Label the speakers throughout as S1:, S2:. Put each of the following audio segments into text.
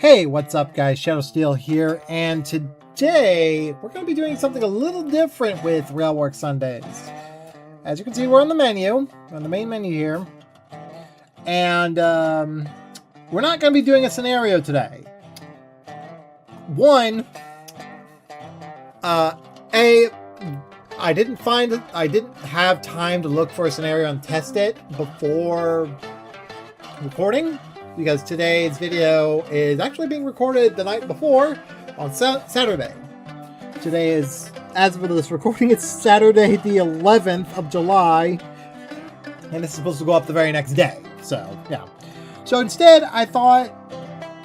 S1: Hey, what's up guys, Shadow Steel here, and today we're going to be doing something a little different with Railworks Sundays. As you can see, we're on the menu, on the main menu here, and we're not going to be doing a scenario today. One, I didn't have time to look for a scenario and test it before recording, because today's video is actually being recorded the night before on Saturday. Today is, as of this recording, it's Saturday the 11th of July, and it's supposed to go up the very next day. So, yeah. So instead, I thought,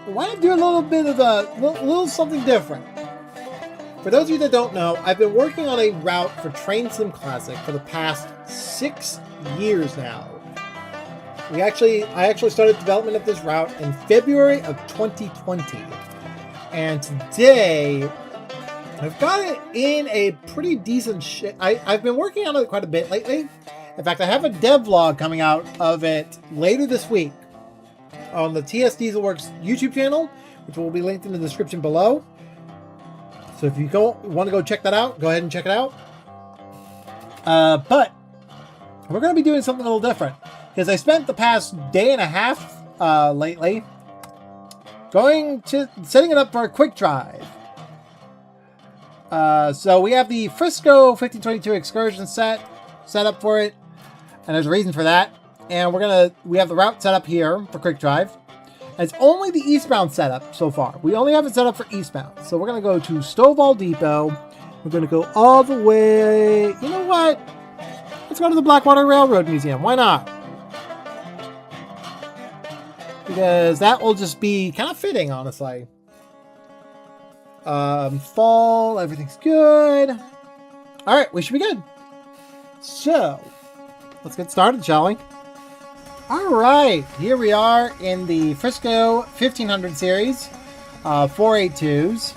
S1: why not do a little bit of a little something different? For those of you that don't know, I've been working on a route for Train Sim Classic for the past 6 years now. I actually started development of this route in February of 2020. And today, I've got it in a pretty decent shape. I've been working on it quite a bit lately. In fact, I have a devlog coming out of it later this week on the TS Dieselworks YouTube channel, which will be linked in the description below. So if you want to go check that out, go ahead and check it out. But we're going to be doing something a little different, because I spent the past day and a half lately setting it up for a quick drive. So we have the Frisco 1522 excursion set up for it, and there's a reason for that. And we have the route set up here for quick drive. And it's only the eastbound setup so far. We only have it set up for eastbound. So we're going to go to Stovall Depot. We're going to go all the way. You know what? Let's go to the Blackwater Railroad Museum. Why not? Because that will just be kind of fitting, honestly. Fall, everything's good. Alright, we should be good. So, let's get started, shall we? Alright, here we are in the Frisco 1500 series, 482s.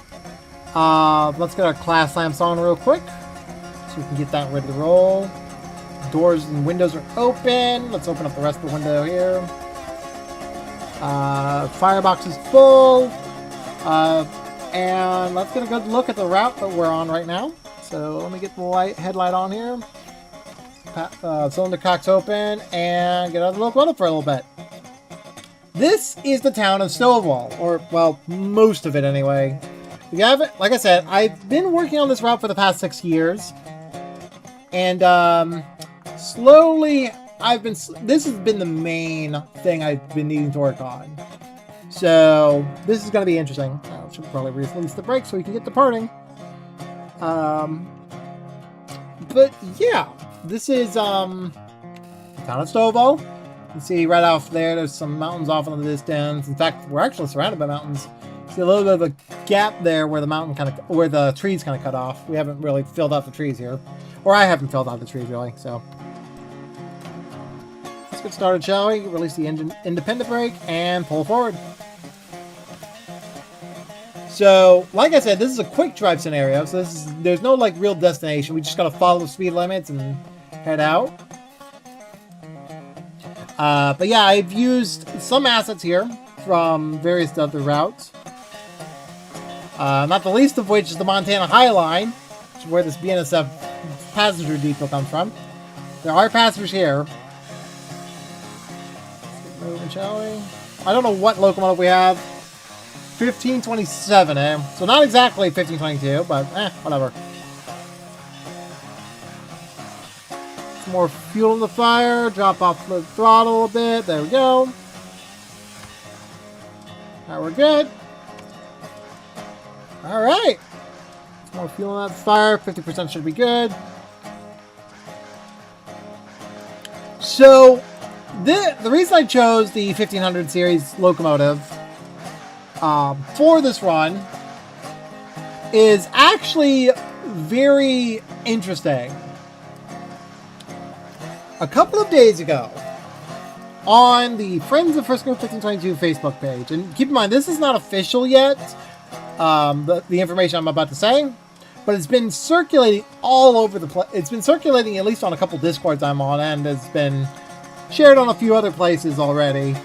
S1: Let's get our class lamps on real quick, so we can get that ready to roll. Doors and windows are open. Let's open up the rest of the window here. Firebox is full. And let's get a good look at the route that we're on right now. So let me get the headlight on here. Cylinder cock's open, and get out of the locomotive for a little bit. This is the town of Stovall, or, well, most of it anyway. We have it, like I said, I've been working on this route for the past 6 years. And, slowly, this has been the main thing I've been needing to work on. So, this is going to be interesting. I should probably release the brake so we can get departing. But, yeah. This is, the town of Stovall. You can see right off there's some mountains off in the distance. In fact, we're actually surrounded by mountains. See a little bit of a gap there where the trees kind of cut off. We haven't really filled out the trees here. Or I haven't filled out the trees, really, so. Let's get started, shall we? Release the engine independent brake and pull forward. So, like I said, this is a quick drive scenario, so there's no like real destination. We just gotta follow the speed limits and head out. But yeah, I've used some assets here from various other routes. Not the least of which is the Montana High Line, which is where this BNSF passenger depot comes from. There are passengers here. Let's get moving, shall we? I don't know what locomotive we have. 1527, eh? So not exactly 1522, but whatever. Some more fuel in the fire. Drop off the throttle a bit. There we go. Alright, we're good. Alright. Some more fuel in that fire. 50% should be good. So, the reason I chose the 1500 series locomotive for this run is actually very interesting. A couple of days ago, on the Friends of Frisco 1522 Facebook page, and keep in mind this is not official yet, the information I'm about to say, but it's been circulating all over the place. It's been circulating at least on a couple Discords I'm on, and it's been shared on a few other places already.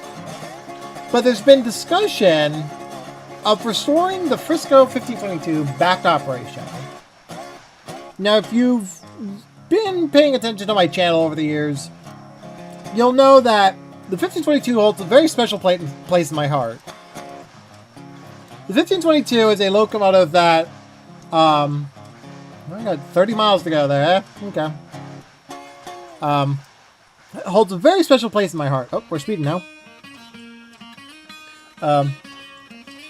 S1: But there's been discussion of restoring the Frisco 1522 back to operation. Now, if you've been paying attention to my channel over the years, you'll know that the 1522 holds a very special place in my heart. The 1522 is a locomotive that, I got 30 miles to go there, okay. It holds a very special place in my heart. Oh, we're speeding now.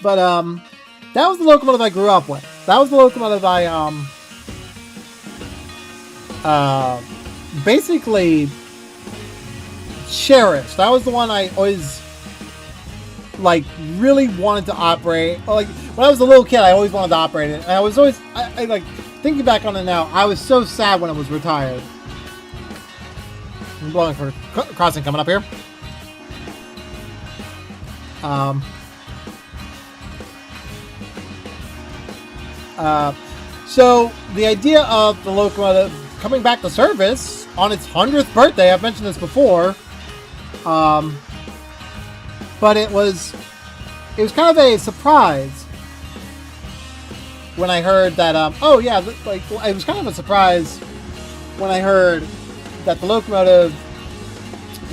S1: That was the locomotive I grew up with. That was the locomotive I, basically cherished. That was the one I always, like, really wanted to operate. Like, when I was a little kid, I always wanted to operate it. And I was always, I like, thinking back on it now, I was so sad when it was retired. I'm blowing for crossing coming up here. So the idea of the locomotive coming back to service on its 100th birthday, I've mentioned this before, but it was kind of a surprise when I heard that, oh yeah, like, it was kind of a surprise when I heard that the locomotive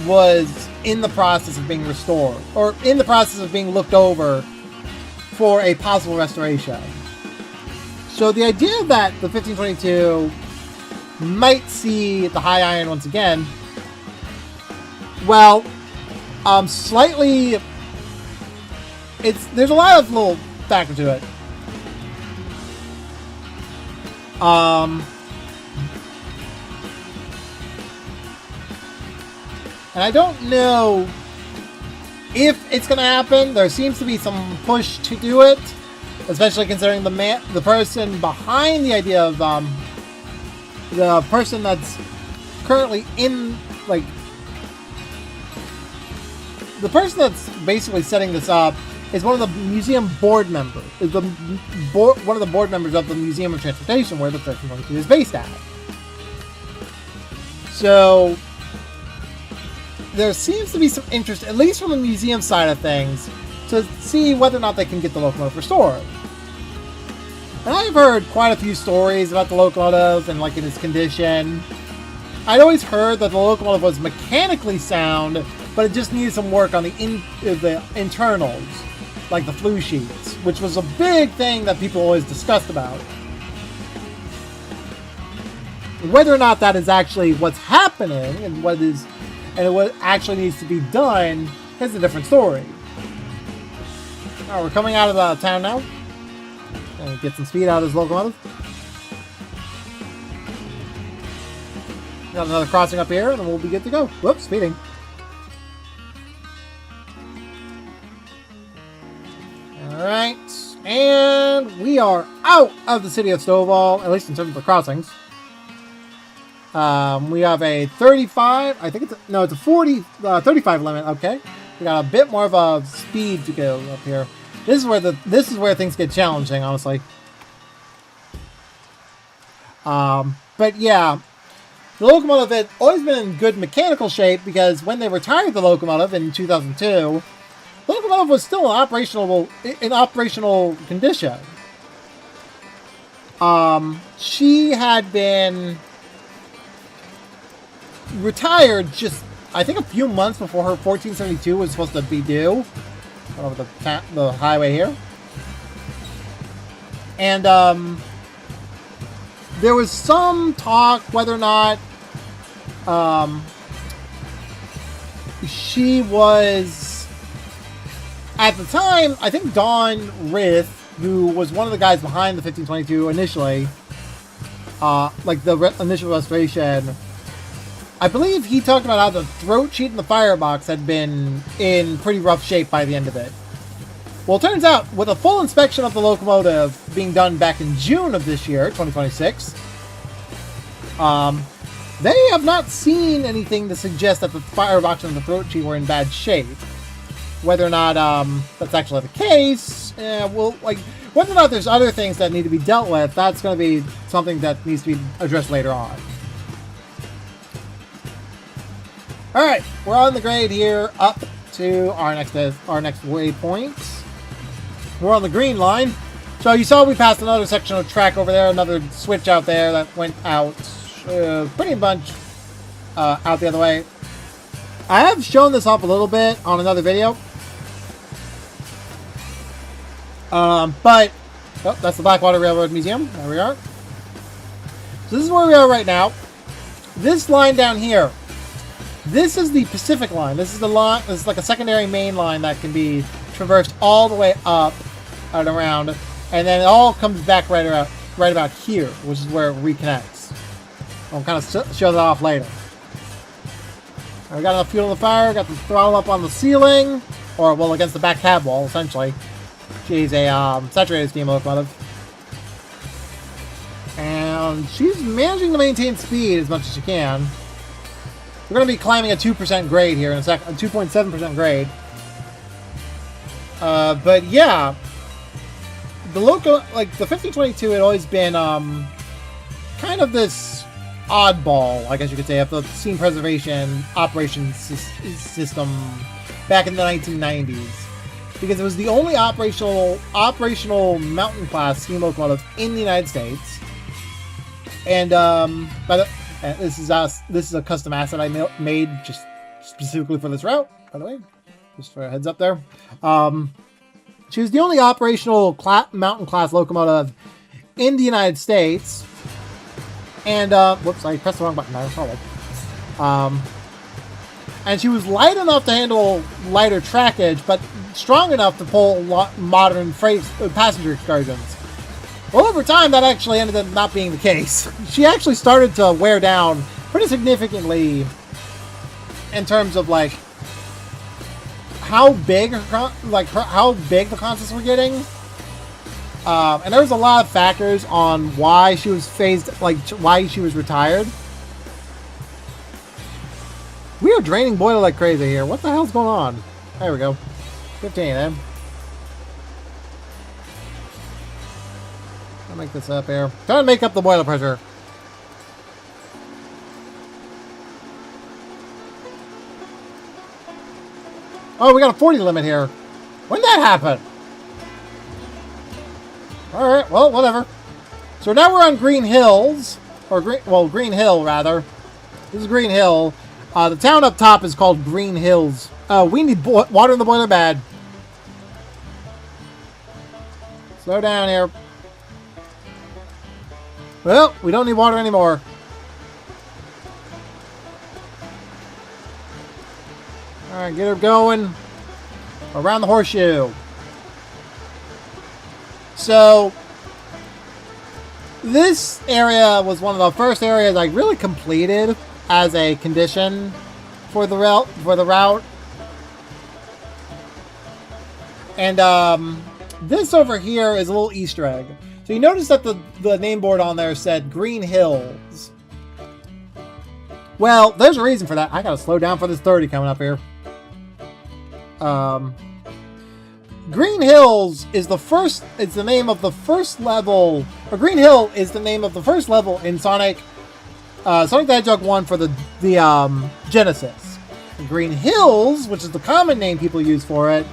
S1: was in the process of being restored, or in the process of being looked over for a possible restoration. So the idea that the 1522 might see the high iron once again, well, slightly, there's a lot of little factor to it. And I don't know if it's going to happen. There seems to be some push to do it, especially considering the person behind the idea of, the person that's currently in, like, the person that's basically setting this up is one of the museum board members, one of the board members of the Museum of Transportation, where the 1322 is based at. So there seems to be some interest, at least from the museum side of things, to see whether or not they can get the locomotive restored. And I've heard quite a few stories about the locomotive and, like, in its condition. I'd always heard that the locomotive was mechanically sound, but it just needed some work on the internals, like the flue sheets, which was a big thing that people always discussed about. Whether or not that is actually what's happening and what actually needs to be done is a different story. Alright, we're coming out of the town now. And get some speed out of this locomotive. Got another crossing up here, and then we'll be good to go. Whoops, speeding. Alright, and we are out of the city of Stovall, at least in terms of the crossings. We have a 35, I think it's a 35 limit, okay. We got a bit more of a speed to go up here. This is where things get challenging, honestly. But yeah, the locomotive had always been in good mechanical shape because when they retired the locomotive in 2002, the locomotive was still in operational condition. She had been retired just, I think, a few months before her 1472 was supposed to be due. Over the highway here. And there was some talk whether or not she was, at the time, I think Don Rith, who was one of the guys behind the 1522 initially, like the initial restoration, I believe he talked about how the throat sheet and the firebox had been in pretty rough shape by the end of it. Well, it turns out, with a full inspection of the locomotive being done back in June of this year, 2026, they have not seen anything to suggest that the firebox and the throat sheet were in bad shape. Whether or not that's actually the case, well, like, whether or not there's other things that need to be dealt with, that's going to be something that needs to be addressed later on. Alright, we're on the grade here, up to our next waypoint. We're on the green line. So you saw we passed another section of track over there, another switch out there that went out pretty much out the other way. I have shown this off a little bit on another video. But oh, that's the Blackwater Railroad Museum. There we are. So this is where we are right now. This line down here, this is the Pacific line. This is the line. This is like a secondary main line that can be traversed all the way up and around, and then it all comes back right about here, which is where it reconnects. I'll kind of show that off later. We got enough fuel in the fire. Got the throttle up on the ceiling, or well, against the back cab wall, essentially. She's a saturated steam locomotive. And she's managing to maintain speed as much as she can. We're going to be climbing a 2% grade here in a second, a 2.7% grade. But yeah, the like the 1522 had always been kind of this oddball, I guess you could say, of the steam preservation operations system back in the 1990s. Because it was the only operational mountain class steam locomotive in the United States. And this is a custom asset I made just specifically for this route, by the way, just for a heads up there. She was the only operational mountain class locomotive in the United States. And whoops, I pressed the wrong button there. Sorry. And she was light enough to handle lighter trackage, but strong enough to pull modern freight passenger excursions. Well, over time, that actually ended up not being the case. She actually started to wear down pretty significantly in terms of like how big the concepts were getting. And there was a lot of factors on why she was why she was retired. We are draining boiler like crazy here. What the hell's going on? There we go. 15, eh? I'll make this up here. Trying to make up the boiler pressure. Oh, we got a 40 limit here. When did that happen? Alright, well, whatever. So now we're on Green Hills. Green Hill, rather. This is Green Hill. The town up top is called Green Hills. We need water in the boiler bad. Slow down here. Well, we don't need water anymore. Alright, get her going. Around the horseshoe. So, this area was one of the first areas I really completed as a condition for the route. And this over here is a little Easter egg. So you notice that the name board on there said Green Hills. Well, there's a reason for that. I gotta slow down for this 30 coming up here. Green Hills is the name of the first level, or Green Hill is the name of the first level in Sonic the Hedgehog 1 for the Genesis. Green Hills, which is the common name people use for it,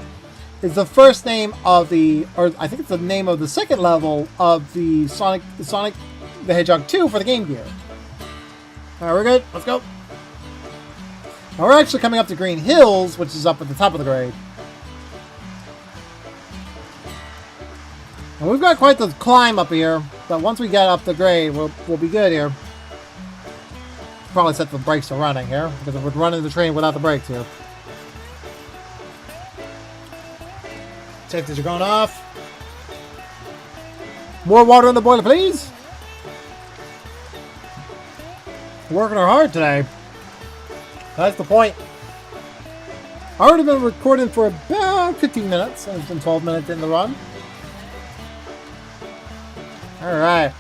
S1: is the first name of I think it's the name of the second level of the Sonic the Hedgehog 2 for the Game Gear. Alright, we're good. Let's go. Now we're actually coming up to Green Hills, which is up at the top of the grade. And we've got quite the climb up here, but once we get up the grade, we'll be good here. Probably set the brakes to running here, because we're running the train without the brakes here. Safeties are going off. More water in the boiler, please. Working her hard today. That's the point. I've already been recording for about 15 minutes. It's been 12 minutes in the run. Alright.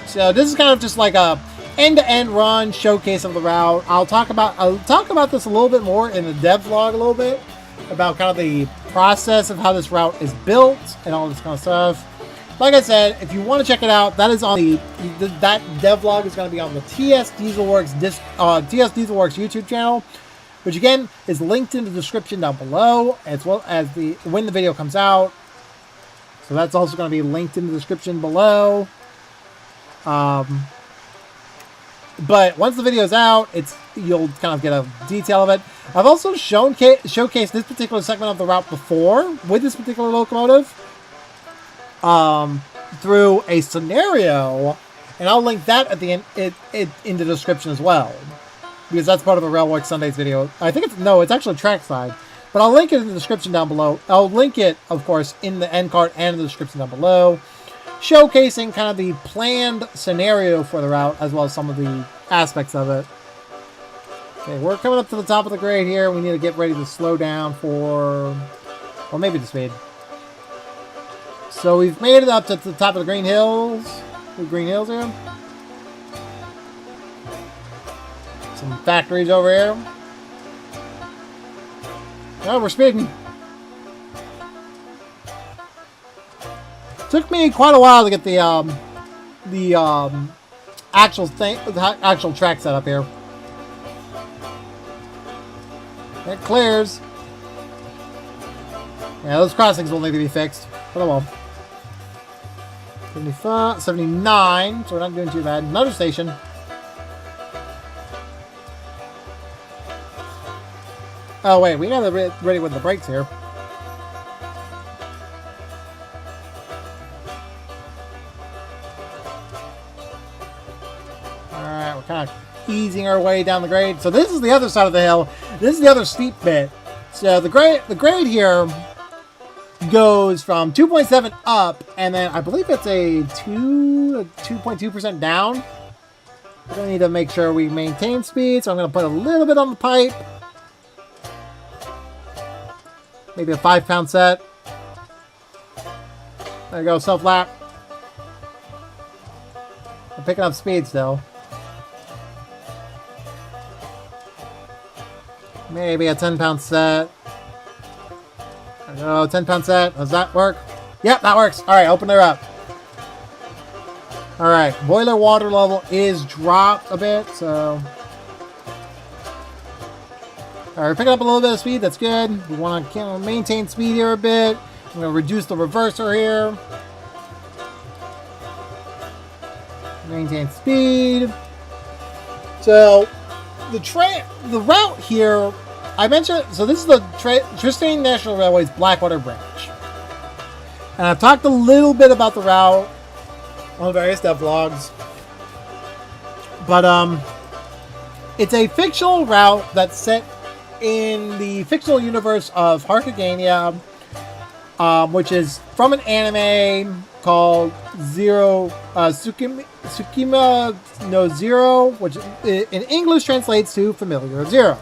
S1: So this is kind of just like a end-to-end run showcase of the route. I'll talk about this a little bit more in the dev vlog a little bit. About kind of the process of how this route is built and all this kind of stuff. Like I said, if you want to check it out, that is on that dev vlog is going to be on the TS Dieselworks YouTube channel. which again is linked in the description down below, as well as when the video comes out. So that's also going to be linked in the description below. But once the video's out, you'll kind of get a detail of it. I've also showcased this particular segment of the route before with this particular locomotive through a scenario, and I'll link that at the end in the description as well, because that's part of the Railworks Sundays video. I think it's actually trackside, but I'll link it in the description down below. I'll link it, of course, in the end card and in the description down below, showcasing kind of the planned scenario for the route, as well as some of the aspects of it. Okay, we're coming up to the top of the grade here. We need to get ready to slow down for, or maybe the speed. So we've made it up to the top of the green hills. The green hills here. Some factories over here. Oh, we're speeding. Took me quite a while to get the actual track set up here. It clears. Yeah, those crossings will need to be fixed, but oh well. 75, 79, so we're not doing too bad. Another station. Oh wait, we gotta get ready with the brakes here. Alright, we're kind of easing our way down the grade. So this is the other side of the hill. This is the other steep bit. So the grade here goes from 2.7 up, and then I believe it's a 2.2% down. We're going to need to make sure we maintain speed, so I'm going to put a little bit on the pipe. Maybe a 5-pound set. There you go, self-lap. I'm picking up speed still. Maybe a 10-pound set. There we go, 10-pound set. Does that work? Yep, that works. Alright, open her up. Alright, boiler water level is dropped a bit, so... Alright, we're picking up a little bit of speed. That's good. We want to maintain speed here a bit. I'm going to reduce the reverser here. Maintain speed. So, the route here, I mentioned, so this is the Tristan National Railway's Blackwater branch. And I've talked a little bit about the route on various dev vlogs. But, it's a fictional route that's set in the fictional universe of Harkagania, which is from an anime called Tsukima no Zero, which in English translates to Familiar of Zero.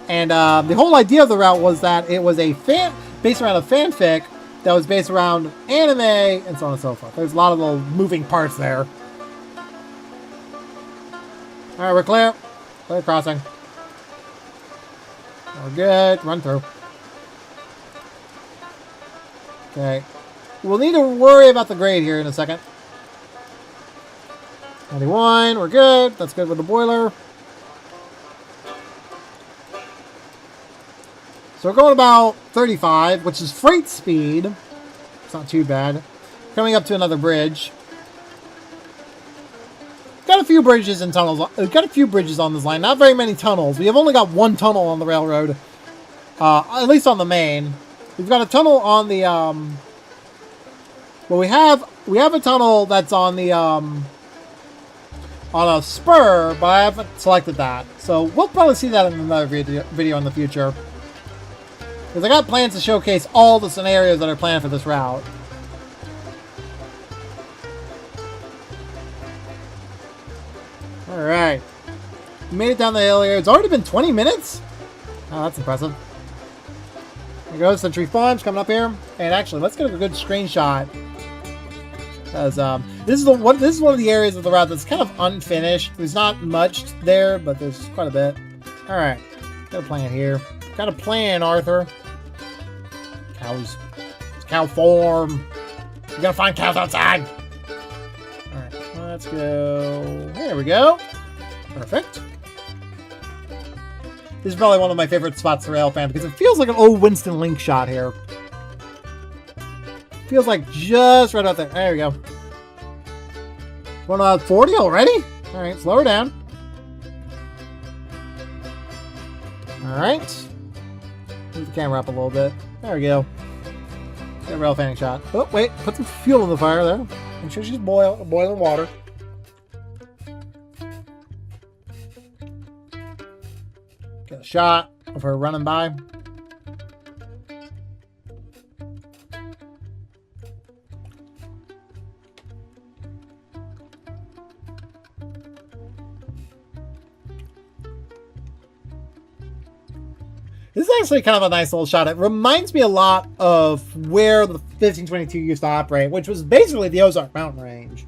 S1: And the whole idea of the route was that it was based around a fanfic that was based around anime and so on and so forth. There's a lot of little moving parts there. Alright, we're clear. Clear crossing. We're good. Run through. Okay. We'll need to worry about the grade here in a second. 91. We're good. That's good with the boiler. So we're going about 35, which is freight speed. It's not too bad. Coming up to another bridge. Got a few bridges and tunnels. We've got a few bridges on this line. Not very many tunnels. We have only got one tunnel on the railroad. At least on the main. We've got a tunnel on the well, we have a tunnel that's on the on a spur, but I haven't selected that. So we'll probably see that in another video in the future. Because I got plans to showcase all the scenarios that are planned for this route. Alright. We made it down the hill here. It's already been 20 minutes? Oh, that's impressive. There goes Century Farms coming up here. And actually, let's get a good screenshot. Because this is one of the areas of the route that's kind of unfinished. There's not much there, but there's quite a bit. Alright. Got a plan here. Got a plan, Arthur. Cows. It's cow farm. You gotta find cows outside. Alright, let's go. There we go. Perfect. This is probably one of my favorite spots to rail fan because it feels like an old Winston Link shot here. Feels like just right out there. There we go. Going about 40 already? Alright, slow her down. Alright. Move the camera up a little bit. There we go. Get a rail fanning shot. Oh, wait. Put some fuel in the fire there. Make sure she's boiling water. Get a shot of her running by. This is actually kind of a nice little shot. It reminds me a lot of where the 1522 used to operate, which was basically the Ozark Mountain Range.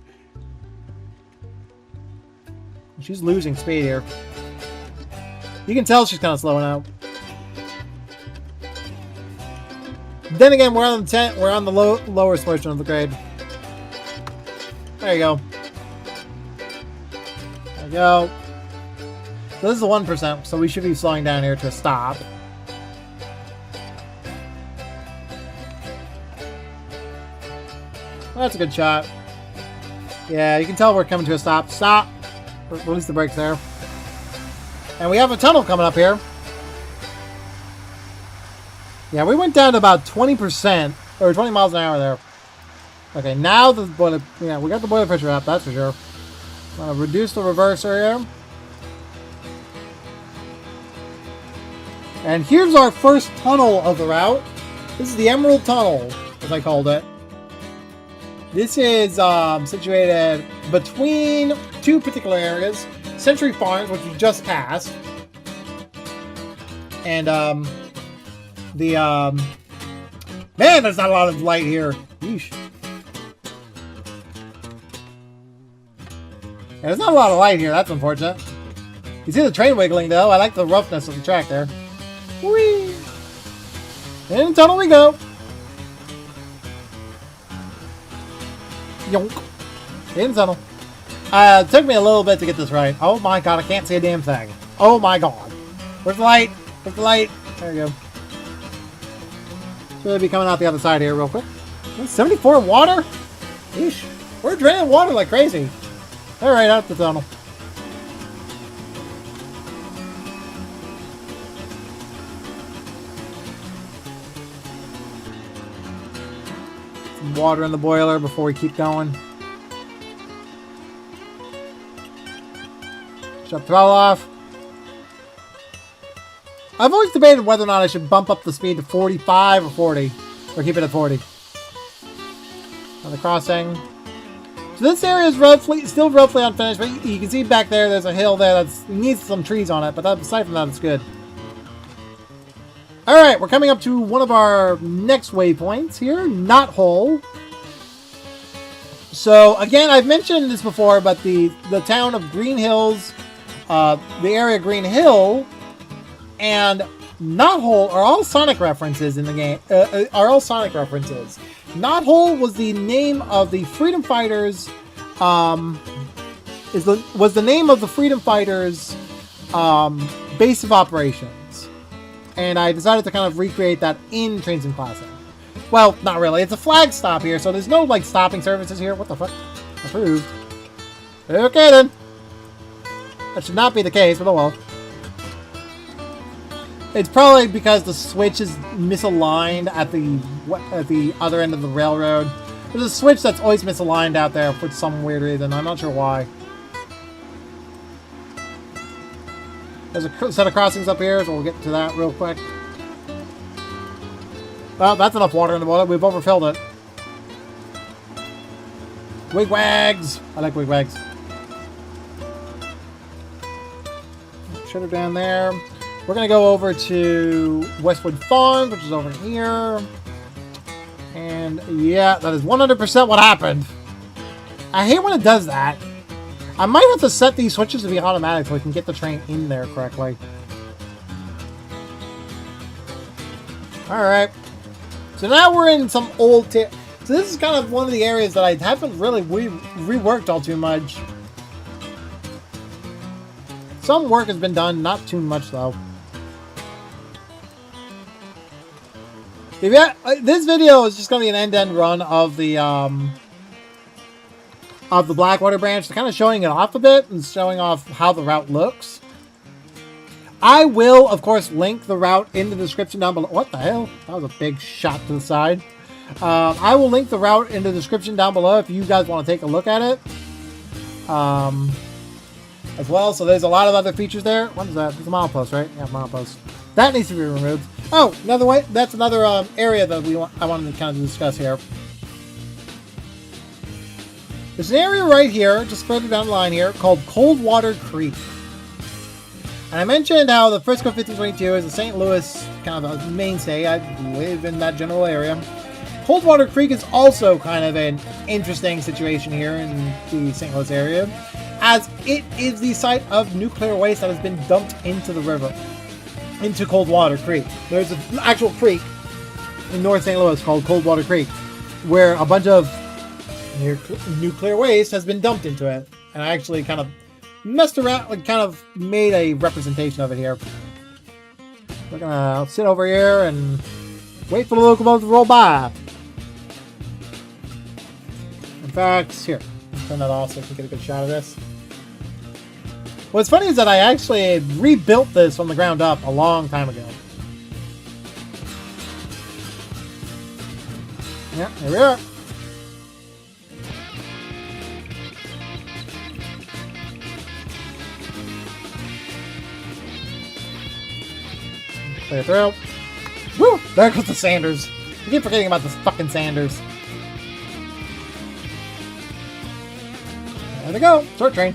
S1: She's losing speed here. You can tell she's kind of slowing out. Then again, we're on the lowest portion of the grade. There you go. There you go. So this is the 1%, so we should be slowing down here to a stop. Well, that's a good shot. Yeah, you can tell we're coming to a stop. Stop! Release the brakes there. And we have a tunnel coming up here. Yeah, we went down to about 20%, or 20 miles an hour there. Okay, now the boiler, yeah, we got the boiler pressure up, that's for sure. I'm gonna reduce the reverser here. And here's our first tunnel of the route. This is the Emerald Tunnel, as I called it. This is situated between two particular areas. Century Farms, which we just passed. And, man, there's not a lot of light here. Yeesh. Yeah, there's not a lot of light here. That's unfortunate. You see the train wiggling, though. I like the roughness of the track there. Whee! In the tunnel we go. Yonk. In the tunnel. It took me a little bit to get this right. Oh my god, I can't see a damn thing. Oh my god. Where's the light? Where's the light? There we go. Should really be coming out the other side here real quick. 74 water? Yeesh. We're draining water like crazy. Alright, out the tunnel. Some water in the boiler before we keep going. Shut the throttle off. I've always debated whether or not I should bump up the speed to 45 or 40. Or keep it at 40. On the crossing. So this area is still roughly unfinished, but you can see back there, there's a hill there that needs some trees on it, but aside from that, it's good. Alright, we're coming up to one of our next waypoints here, Knothole. So, again, I've mentioned this before, but the town of Green Hills, the area Green Hill, and Knothole are all Sonic references in the game. Knothole was the name of the Freedom Fighters. Was the name of the Freedom Fighters base of operations, and I decided to kind of recreate that in Trains and Classic. Well, not really. It's a flag stop here, so there's no like stopping services here. What the fuck? Approved. Okay then. That should not be the case, but oh well. It's probably because the switch is misaligned at the other end of the railroad. There's a switch that's always misaligned out there for some weird reason. I'm not sure why. There's a set of crossings up here, so we'll get to that real quick. Well, that's enough water in the boiler. We've overfilled it. Wigwags! I like wigwags. Shut her down there. We're going to go over to Westwood Farms, which is over here. And yeah, that is 100% what happened. I hate when it does that. I might have to set these switches to be automatic so we can get the train in there correctly. Alright. So now we're in some old... So this is kind of one of the areas that I haven't really reworked all too much. Some work has been done, not too much though. If this video is just going to be an end-to-end run of the Blackwater branch, kind of showing it off a bit and showing off how the route looks. I will, of course, link the route in the description down below. What the hell? That was a big shot to the side. I will link the route in the description down below if you guys want to take a look at it. As well, so there's a lot of other features there. What is that? It's a milepost, right? Yeah, milepost. That needs to be removed. Oh, another way. That's another area that I wanted to kind of discuss here. There's an area right here, just further down the line here, called Coldwater Creek. And I mentioned how the Frisco 1522 is a St. Louis kind of a mainstay. I live in that general area. Coldwater Creek is also kind of an interesting situation here in the St. Louis area, as it is the site of nuclear waste that has been dumped into the river, into Coldwater Creek. There's an actual creek in North St. Louis called Coldwater Creek, where a bunch of nuclear waste has been dumped into it. And I actually kind of messed around, like kind of made a representation of it here. We're gonna sit over here and wait for the locomotive to roll by. In fact, here, turn that off so we can get a good shot of this. What's funny is that I actually rebuilt this from the ground up a long time ago. Yeah, here we are. Clear through. Woo! There goes the Sanders. I keep forgetting about this fucking Sanders. There they go. Short train.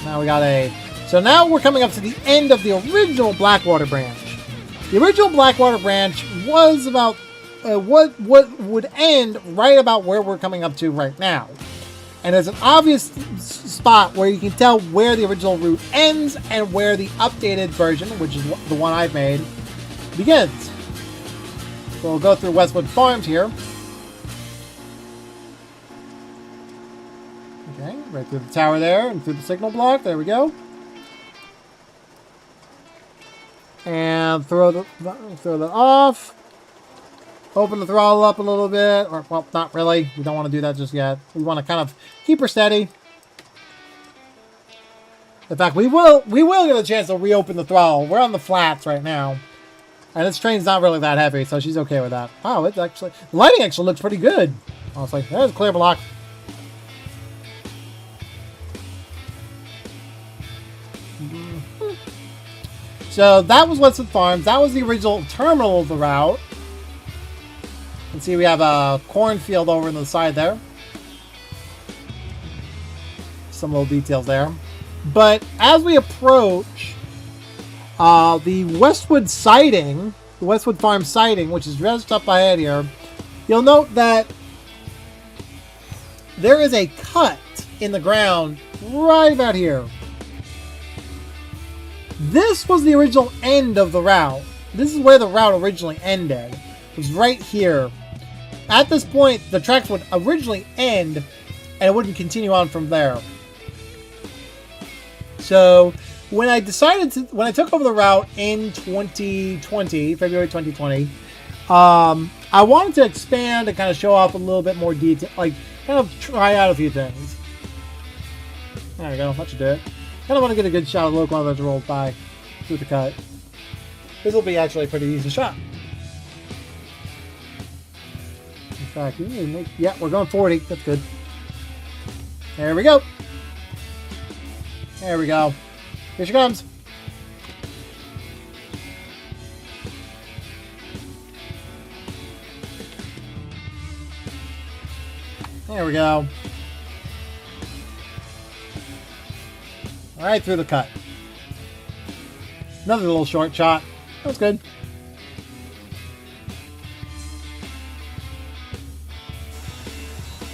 S1: Now we got a... So now we're coming up to the end of the original Blackwater branch. The original Blackwater branch was about... what would end right about where we're coming up to right now. And there's an obvious spot where you can tell where the original route ends and where the updated version, which is the one I've made, begins. So we'll go through Westwood Farms here. Okay, right through the tower there and through the signal block. There we go. And throw that off. Open the throttle up a little bit, or, well, not really. We don't want to do that just yet. We want to kind of keep her steady. In fact, we will get a chance to reopen the throttle. We're on the flats right now. And this train's not really that heavy, so she's okay with that. Wow, it's actually... The lighting actually looks pretty good. Honestly, there's a clear block. So that was Westwood Farms. That was the original terminal of the route. You can see we have a cornfield over on the side there. Some little details there. But as we approach the Westwood siding, the Westwood Farm siding, which is just up ahead here, you'll note that there is a cut in the ground right about here. This was the original end of the route. This is where the route originally ended. It was right here. At this point, the tracks would originally end, and it wouldn't continue on from there. So, when I took over the route in 2020, February 2020, I wanted to expand and kind of show off a little bit more detail, like, kind of try out a few things. There we go, that should do it. Kind of want to get a good shot of the locomotive as it rolls by through the cut. This will be actually a pretty easy shot. In fact, yeah, we're going 40. That's good. There we go. There we go. Here she comes. There we go. Right through the cut. Another little short shot. That was good.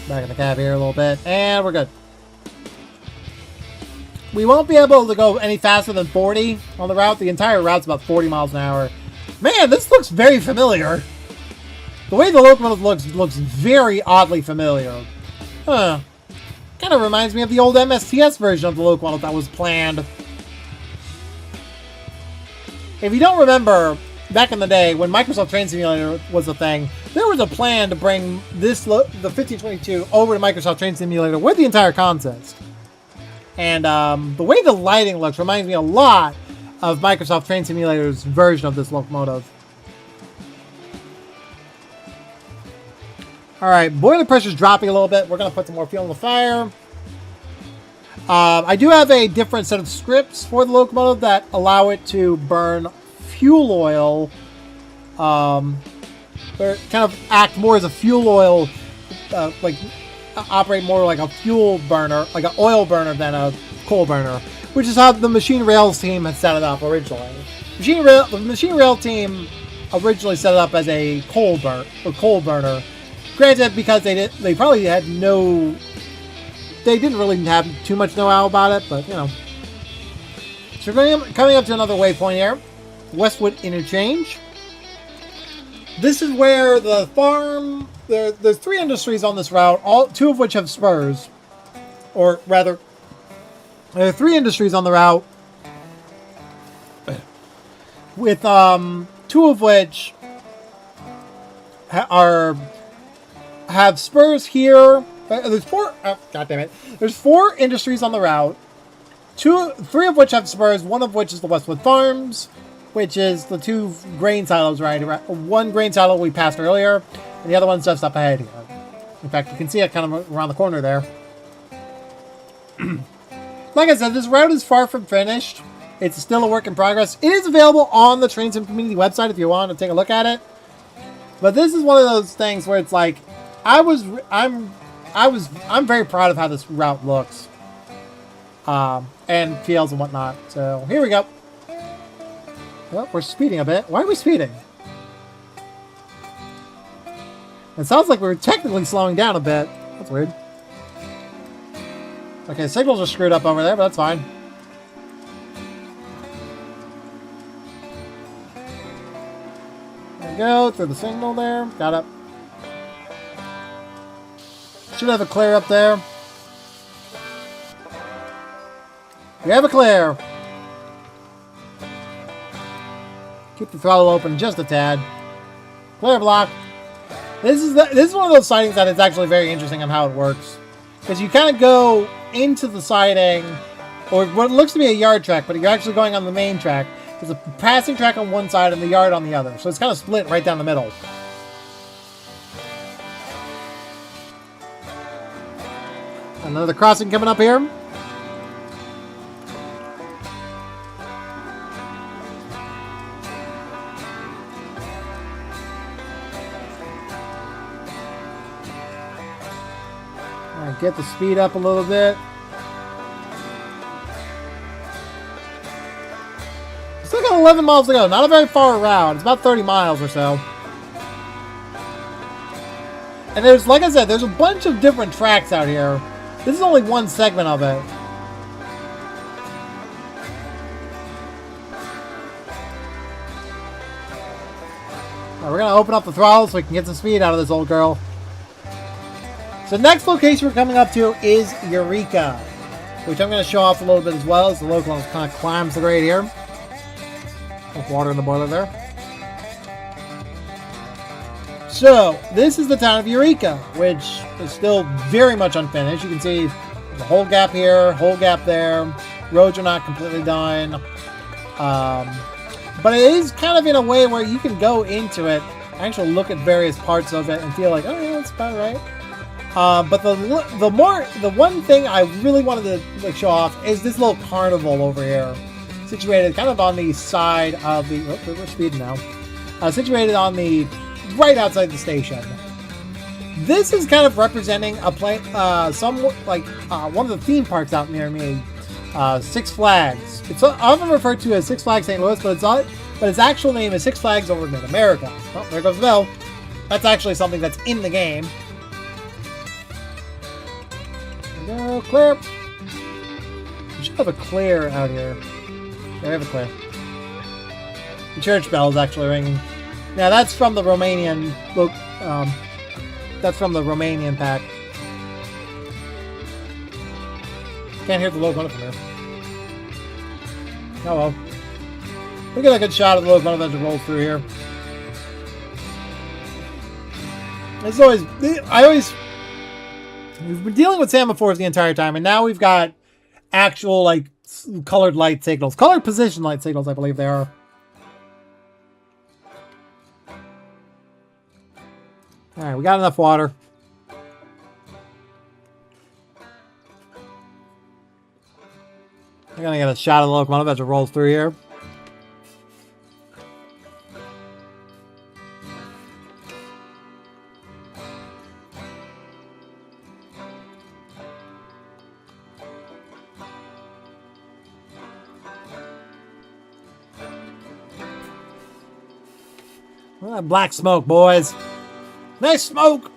S1: Back in the cab here a little bit. And we're good. We won't be able to go any faster than 40 on the route. The entire route's about 40 miles an hour. Man, this looks very familiar. The way the locomotive looks very oddly familiar. Huh. Kind of reminds me of the old MSTS version of the locomotive that was planned. if you don't remember, back in the day when Microsoft Train Simulator was a thing, there was a plan to bring the 1522 over to Microsoft Train Simulator with the entire consist. And the way the lighting looks reminds me a lot of Microsoft Train Simulator's version of this locomotive. Alright, boiler pressure's dropping a little bit. We're going to put some more fuel in the fire. I do have a different set of scripts for the locomotive that allow it to burn fuel oil, or kind of act more as a fuel oil, like operate more like a fuel burner, like an oil burner than a coal burner, which is how the Machine Rails team had set it up originally. The Machine Rail team originally set it up as a coal burner. Granted, because they probably had no, they didn't really have too much know-how about it, but you know. So we're coming up to another waypoint here. Westwood Interchange. This is where the farm... There's 3 industries on this route, two of which have spurs. Or rather, there are 3 industries on the route, with 2 of which have spurs here. There's 4... Oh, God damn it. There's 4 industries on the route. 3 of which have spurs, 1 of which is the Westwood Farms, which is the 2 grain silos right around. 1 grain silo we passed earlier, and the other one's just up ahead here. In fact, you can see it kind of around the corner there. Like I said, this route is far from finished. It's still a work in progress. It is available on the Train Sim Community website if you want to take a look at it. But this is one of those things where it's like, I'm very proud of how this route looks, and feels and whatnot. So here we go. Well, we're speeding a bit. Why are we speeding? It sounds like we're technically slowing down a bit. That's weird. Okay, signals are screwed up over there, but that's fine. There we go, through the signal there. Got it. Should have a clear up there. We have a clear. Keep the throttle open just a tad. Clear block. This is one of those sidings that is actually very interesting on how it works, because you kind of go into the siding, or what looks to be a yard track, but you're actually going on the main track. There's a passing track on one side and the yard on the other, so it's kind of split right down the middle. Another crossing coming up here. Get the speed up a little bit. Still got 11 miles to go. Not a very far route. It's about 30 miles or so. And there's, like I said, there's a bunch of different tracks out here. This is only one segment of it. Now we're going to open up the throttle so we can get some speed out of this old girl. So the next location we're coming up to is Eureka, which I'm going to show off a little bit as well as the locomotive kind of climbs the grade here. With water in the boiler there. So this is the town of Eureka, which is still very much unfinished. You can see the whole gap here, whole gap there. Roads are not completely done. But it is kind of in a way where you can go into it, actually look at various parts of it and feel like, oh yeah, that's about right. But the one thing I really wanted to show off is this little carnival over here, situated kind of on the side of the. Oh, we're speeding now. Situated on the right outside the station. This is kind of representing a one of the theme parks out near me, Six Flags. It's often referred to as Six Flags St. Louis, but its actual name is Six Flags over Mid-America. Oh, there goes the bell. That's actually something that's in the game. Go, clear. We should have a clear out here. Yeah, we have a clear. The church bell is actually ringing. Now that's from the Romanian. Look, that's from the Romanian pack. Can't hear the locomotive from here. Oh well. We get a good shot of the locomotive as it rolls through here. It's always, we've been dealing with semaphores the entire time, and now we've got actual, like, colored light signals. Colored position light signals, I believe they are. Alright, we got enough water. We're gonna get a shot of the locomotive as it rolls through here. Look at that black smoke, boys. Nice smoke!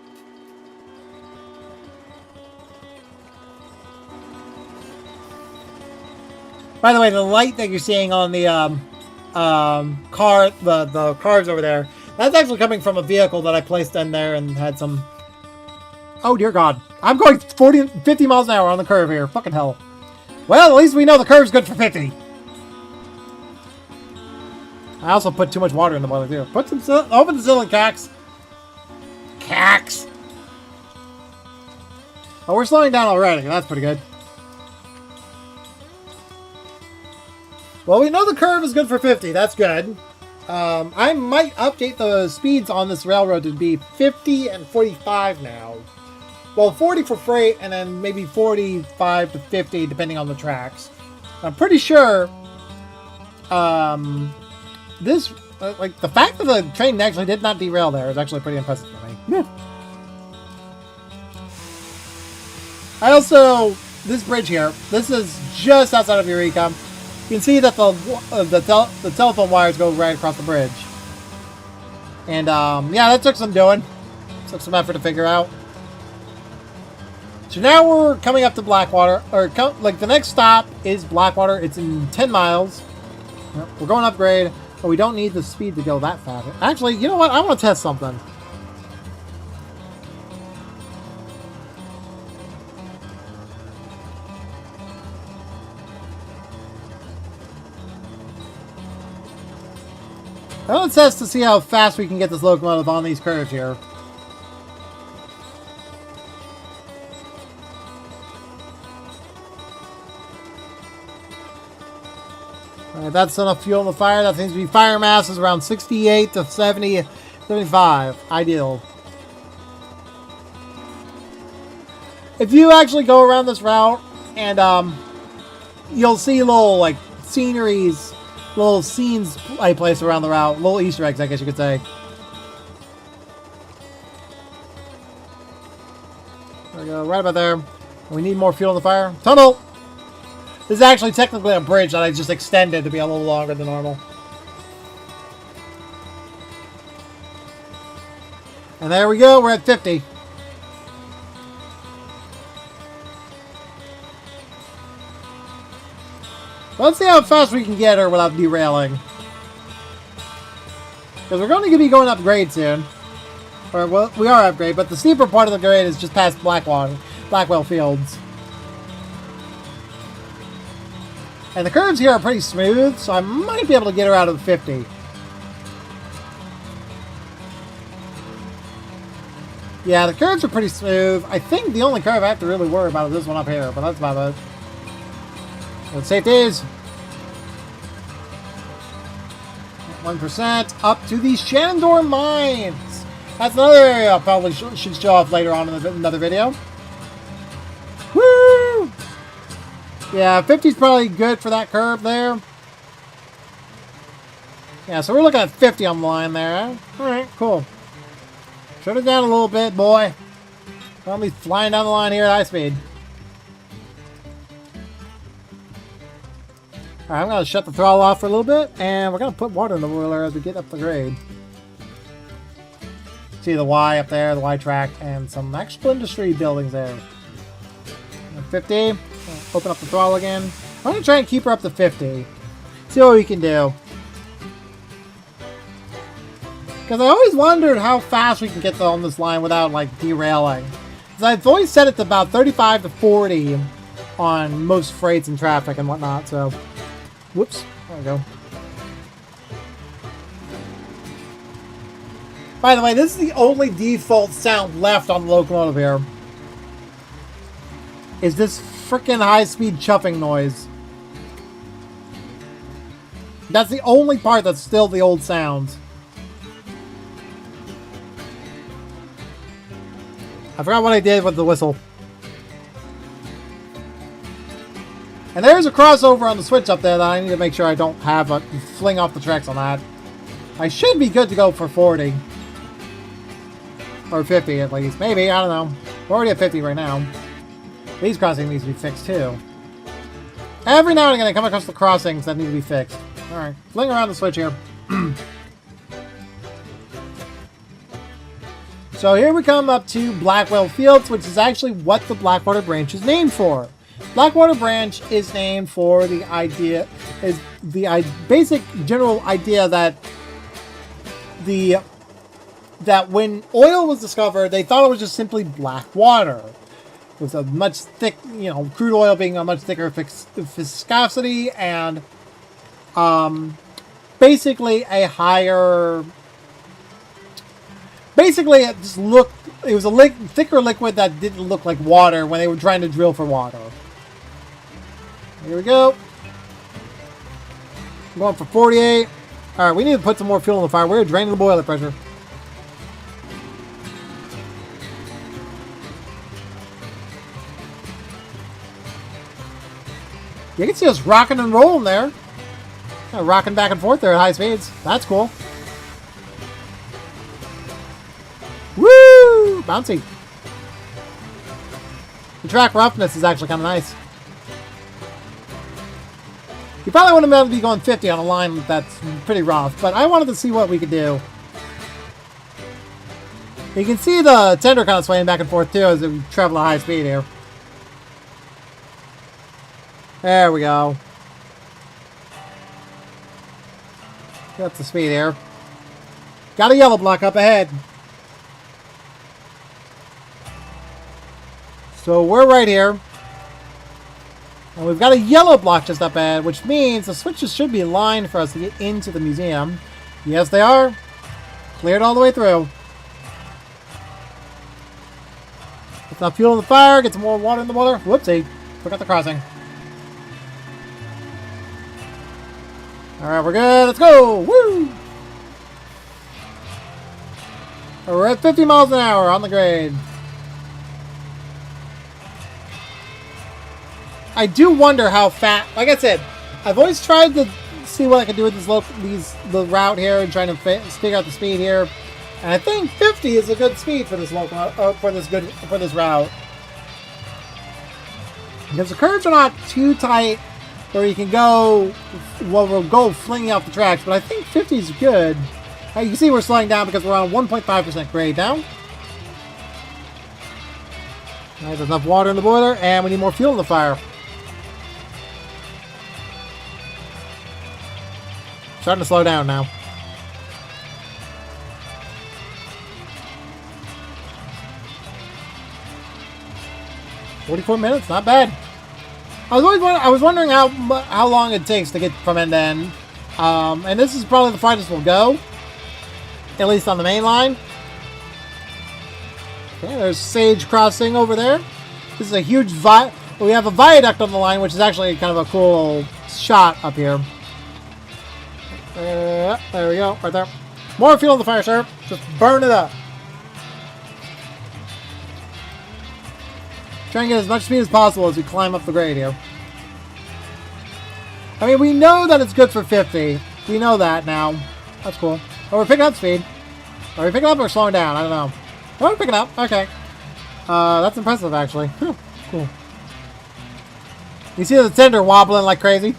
S1: By the way, the light that you're seeing on the the cars over there, that's actually coming from a vehicle that I placed in there and had some... Oh, dear God. I'm going 50 miles an hour on the curve here. Fucking hell. Well, at least we know the curve's good for 50. I also put too much water in the boiler, too. Put some... Open the cylinder, Cax. Cax! Oh, we're slowing down already. That's pretty good. Well, we know the curve is good for 50. That's good. I might update the speeds on this railroad to be 50 and 45 now. Well, 40 for freight, and then maybe 45 to 50, depending on the tracks. I'm pretty sure... this... like, the fact that the train actually did not derail there is actually pretty impressive for me. Yeah. I also... This bridge here, this is just outside of Eureka. You can see that the telephone wires go right across the bridge. And, yeah, that took some doing. Took some effort to figure out. So now we're coming up to Blackwater. Or, like, the next stop is Blackwater. It's in 10 miles. We're going upgrade, but we don't need the speed to go that fast. Actually, you know what? I want to test something. I want to test to see how fast we can get this locomotive on these curves here. Alright, that's enough fuel in the fire. That seems to be fire mass is around 68 to 70, 75. Ideal. If you actually go around this route and you'll see little like sceneries, little scenes I place around the route, little Easter eggs, I guess you could say. There we go, right about there. We need more fuel in the fire. Tunnel! This is actually technically a bridge that I just extended to be a little longer than normal. And there we go, we're at 50. Let's see how fast we can get her without derailing. Because we're going to be going up grade soon. Or, well, we are up grade, but the steeper part of the grade is just past Blackwell Fields. And the curves here are pretty smooth, so I might be able to get her out of the 50. Yeah, the curves are pretty smooth. I think the only curve I have to really worry about is this one up here, but that's about it. Let's safeties. 1% up to the Shandor Mines. That's another area I probably should show off later on in another video. Woo! Yeah, 50 is probably good for that curve there. Yeah, so we're looking at 50 on the line there. Alright, cool. Shut it down a little bit, boy. Don't be flying down the line here at high speed. Alright, I'm going to shut the throttle off for a little bit, and we're going to put water in the boiler as we get up the grade. See the Y up there, the Y track, and some actual industry buildings there. 50. Open up the throttle again. I'm going to try and keep her up to 50. See what we can do. Because I always wondered how fast we can get on this line without, like, derailing. Because I've always set it to about 35 to 40 on most freights and traffic and whatnot, so... Whoops. There we go. By the way, this is the only default sound left on the locomotive here. Is this freaking high-speed chuffing noise. That's the only part that's still the old sound. I forgot what I did with the whistle. And there's a crossover on the switch up there that I need to make sure I don't have a fling off the tracks on that. I should be good to go for 40. Or 50 at least. Maybe, I don't know. We're already at 50 right now. These crossings need to be fixed too. Every now and again I come across the crossings that need to be fixed. Alright, fling around the switch here. So here we come up to Blackwell Fields, which is actually what the Blackwater branch is named for. Blackwater branch is named for the idea, is the basic general idea that when oil was discovered, they thought it was just simply black water. With a much thick, you know, crude oil being a much thicker viscosity and basically a higher. Basically, it just looked. It was a thicker liquid that didn't look like water when they were trying to drill for water. Here we go. I'm going for 48. All right, we need to put some more fuel in the fire. We're draining the boiler pressure. You can see us rocking and rolling there. Kind of rocking back and forth there at high speeds. That's cool. Woo! Bouncy. The track roughness is actually kind of nice. You probably wouldn't be able to be going 50 on a line that's pretty rough, but I wanted to see what we could do. You can see the tender kind of swaying back and forth too as we travel at high speed here. There we go. Get up the speed here. Got a yellow block up ahead. So we're right here. And we've got a yellow block just up ahead, which means the switches should be aligned for us to get into the museum. Yes, they are. Cleared all the way through. Get some fuel in the fire, get some more water in the boiler. Whoopsie. Forgot the crossing. Alright, we're good. Let's go! Woo! We're at 50 miles an hour on the grade. I do wonder how fast. Like I said, I've always tried to see what I can do with the route here and trying to figure out the speed here. And I think 50 is a good speed for this for this route. Because the curves are not too tight where you can go, well, we'll go flinging off the tracks, but I think 50 is good. You can see we're slowing down because we're on 1.5% grade now. Alright, there's enough water in the boiler, and we need more fuel in the fire. Starting to slow down now. "44 minutes, not bad." I was wondering how long it takes to get from end to end, and this is probably the farthest we'll go, at least on the main line. Okay, there's Sage Crossing over there. This is a huge we have a viaduct on the line, which is actually kind of a cool shot up here. There we go, right there. More fuel in the fire, sir. Just burn it up. Try and get as much speed as possible as we climb up the grade here. I mean, we know that it's good for 50. We know that now. That's cool. Oh, we're picking up speed. Are we picking up or slowing down? I don't know. Oh, we're picking up. Okay. That's impressive, actually. Whew. Cool. You see the tender wobbling like crazy?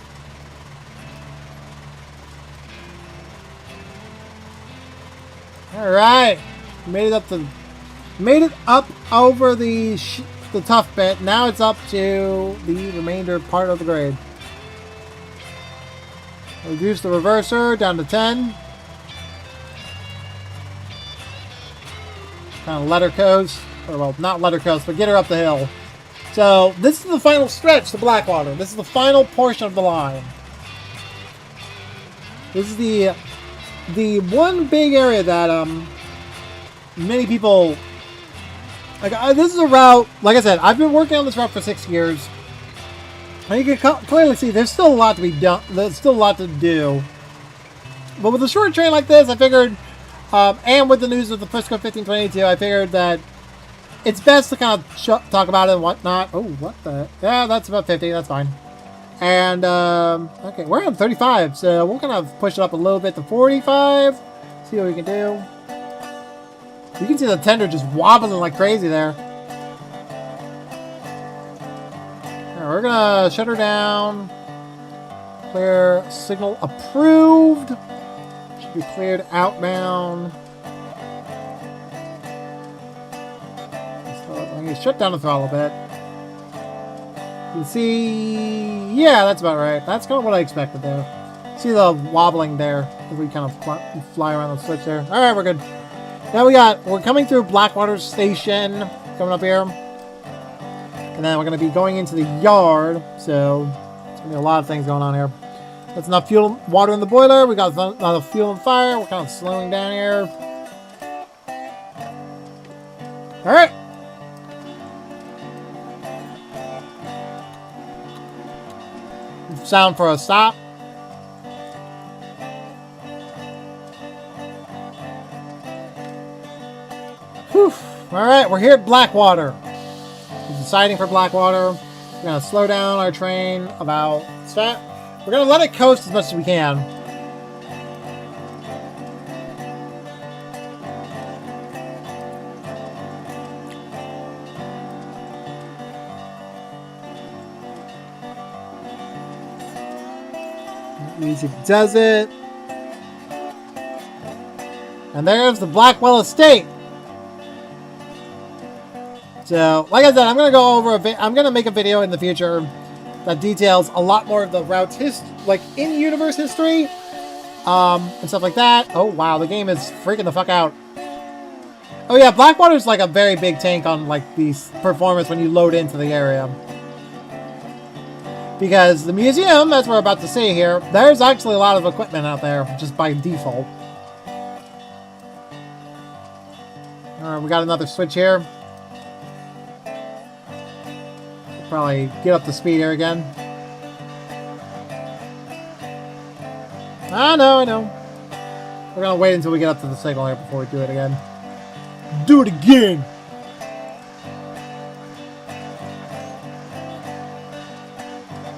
S1: Alright. Made it up over the tough bit. Now it's up to the remainder part of the grade. Reduce the reverser down to 10. Kind of let her coast. Or, well, not let her coast, but get her up the hill. So, this is the final stretch to Blackwater. This is the final portion of the line. This is the one big area that many people. Like this is a route. Like I said, I've been working on this route for 6 years. And you can clearly see there's still a lot to be done. There's still a lot to do. But with a short train like this, I figured, and with the news of the Frisco 1522, I figured that it's best to kind of talk about it and whatnot. Oh, what the? Yeah, that's about 50. That's fine. And, okay, we're on 35, so we'll kind of push it up a little bit to 45. See what we can do. You can see the tender just wobbling like crazy there. Right, we're gonna shut her down. Clear signal approved. Should be cleared outbound. So I'm gonna shut down the throttle a bit. You can see, yeah, that's about right. That's kind of what I expected there. See the wobbling there as we kind of fly around the switch there. All right, we're good. Now we're coming through Blackwater Station, coming up here. And then we're going to be going into the yard, so there's going to be a lot of things going on here. That's enough fuel, water in the boiler. We got enough fuel and fire. We're kind of slowing down here. All right. Sound for a stop. Whew. All right, we're here at Blackwater. We're deciding for Blackwater. We're gonna slow down our train about that. We're gonna let it coast as much as we can. Music does it. And there's the Blackwell Estate. So, like I said, I'm gonna go over I'm gonna make a video in the future that details a lot more of the route's like in-universe history, and stuff like that. Oh wow, the game is freaking the fuck out. Oh yeah, Blackwater's like a very big tank on like the performance when you load into the area. Because the museum, as we're about to see here, there's actually a lot of equipment out there, just by default. Alright, we got another switch here. We'll probably get up to speed here again. I know. We're gonna wait until we get up to the signal here before we do it again. Do it again!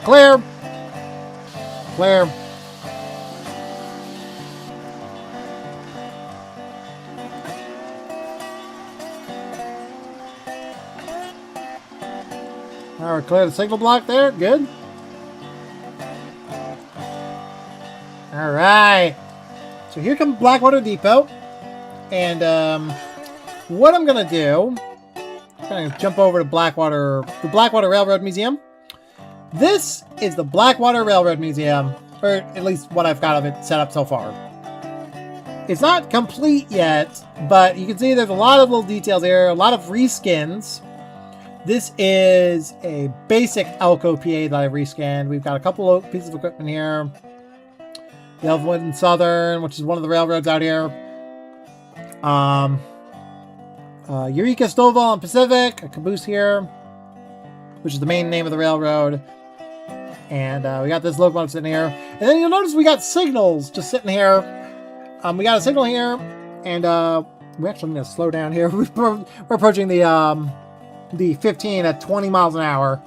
S1: Clear! Clear. Alright, clear the signal block there. Good. Alright. So here comes Blackwater Depot. And what I'm going to do, I'm going to jump over to the Blackwater Railroad Museum. This is the Blackwater Railroad Museum, or at least what I've got of it set up so far. It's not complete yet, but you can see there's a lot of little details here, a lot of reskins. This is a basic Elko PA that I rescanned. We've got a couple of pieces of equipment here. The Elfwood and Southern, which is one of the railroads out here. Eureka, Stovall, and Pacific, a caboose here, which is the main name of the railroad. And we got this locomotive sitting here. And then you'll notice we got signals just sitting here. We got a signal here. And we actually need to slow down here. We're approaching the 15 at 20 miles an hour.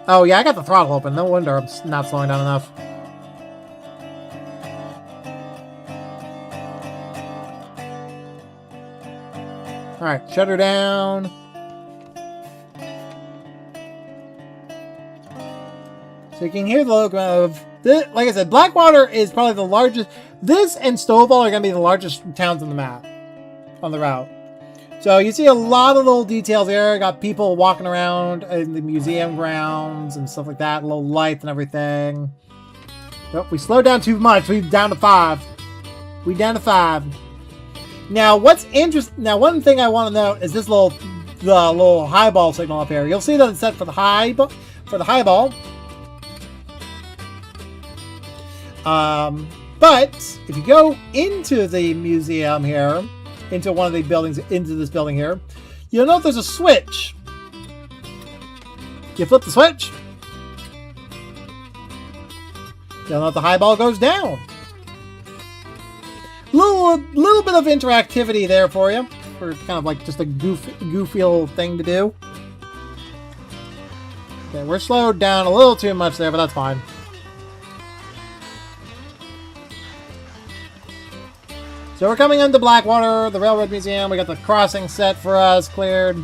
S1: Oh yeah, I got the throttle open. No wonder I'm not slowing down enough. Alright, shut her down. So you can hear the locomotive. Like I said, Blackwater is probably the largest. This and Stovall are going to be the largest towns on the map, on the route. So you see a lot of little details here. Got people walking around in the museum grounds and stuff like that. Little lights and everything. Nope, we slowed down too much. We're down to 5. We're down to 5. Now, what's interesting? Now, one thing I want to note is this the little highball signal up here. You'll see that it's set for the high ball. But if you go into the museum here, into one of the buildings, into this building here, you'll note there's a switch. You flip the switch, you'll note the highball goes down. Little bit of interactivity there for you, for kind of like just a goofy little thing to do. Okay, we're slowed down a little too much there, but that's fine. So we're coming into Blackwater, the Railroad Museum. We got the crossing set for us cleared.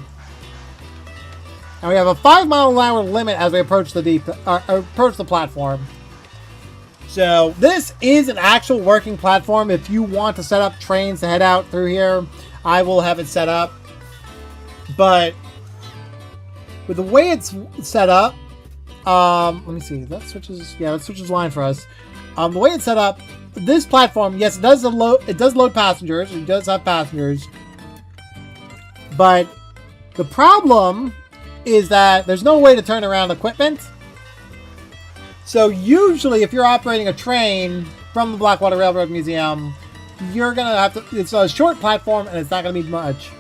S1: And we have a 5-mile-an-hour limit as we approach the platform. So this is an actual working platform. If you want to set up trains to head out through here, I will have it set up. But with the way it's set up, let me see. That switches line for us. The way it's set up, this platform, yes, it does load passengers. It does have passengers. But the problem is that there's no way to turn around equipment. So usually if you're operating a train from the Blackwater Railroad Museum, you're going to have to, it's a short platform and it's not going to be much.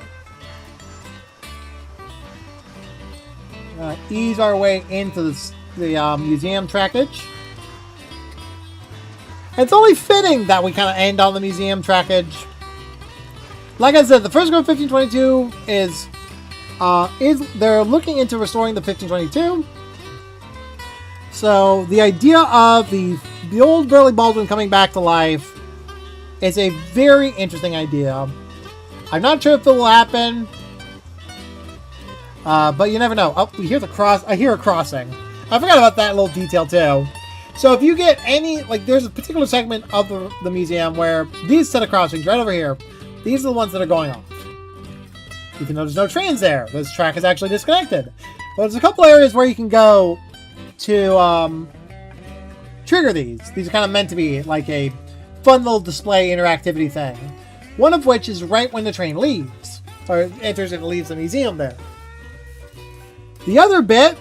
S1: Ease our way into the museum trackage. It's only fitting that we kind of end on the museum trackage. Like I said, the first go 1522 is they're looking into restoring the 1522. So the idea of the old Burley Baldwin coming back to life is a very interesting idea. I'm not sure if it will happen, but you never know. Oh, we hear I hear a crossing. I forgot about that little detail too. So if you get any, like, there's a particular segment of the museum where these set of crossings right over here, these are the ones that are going off. Even though there's no trains there, this track is actually disconnected. But there's a couple areas where you can go to trigger these. These are kind of meant to be like a fun little display interactivity thing. One of which is right when the train leaves, or enters and leaves the museum there. The other bit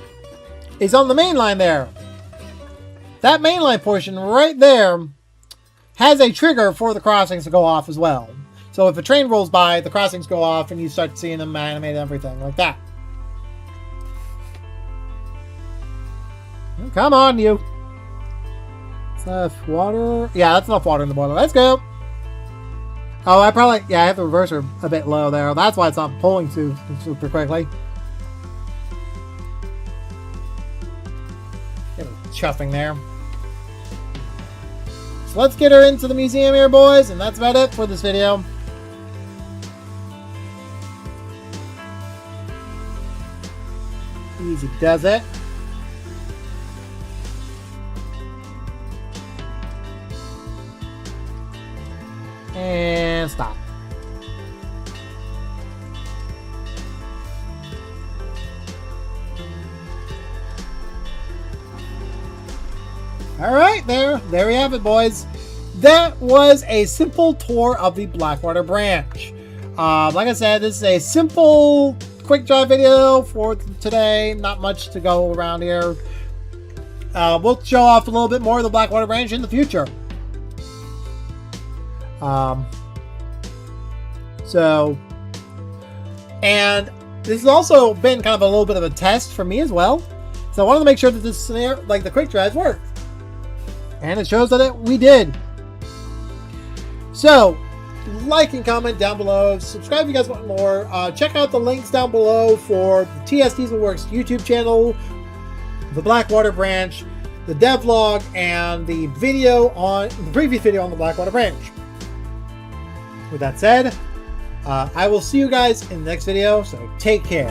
S1: is on the main line there. That mainline portion right there has a trigger for the crossings to go off as well. So if a train rolls by, the crossings go off and you start seeing them animate everything like that. Come on, you. Is that water? Yeah, that's enough water in the boiler. Let's go. Oh, I have the reverser a bit low there. That's why it's not pulling super quickly. Chuffing there. So let's get her into the museum here, boys, and that's about it for this video. Easy does it. And stop. Alright, there we have it, boys. That was a simple tour of the Blackwater branch. Like I said, this is a simple, quick drive video for today. Not much to go around here. We'll show off a little bit more of the Blackwater branch in the future. And this has also been kind of a little bit of a test for me as well. So I wanted to make sure that this scenario, like the quick drives, worked. And it shows that we did. So, like and comment down below. Subscribe if you guys want more. Check out the links down below for the TS Dieselworks YouTube channel, the Blackwater branch, the devlog, and the previous video on the Blackwater branch. With that said, I will see you guys in the next video, so take care.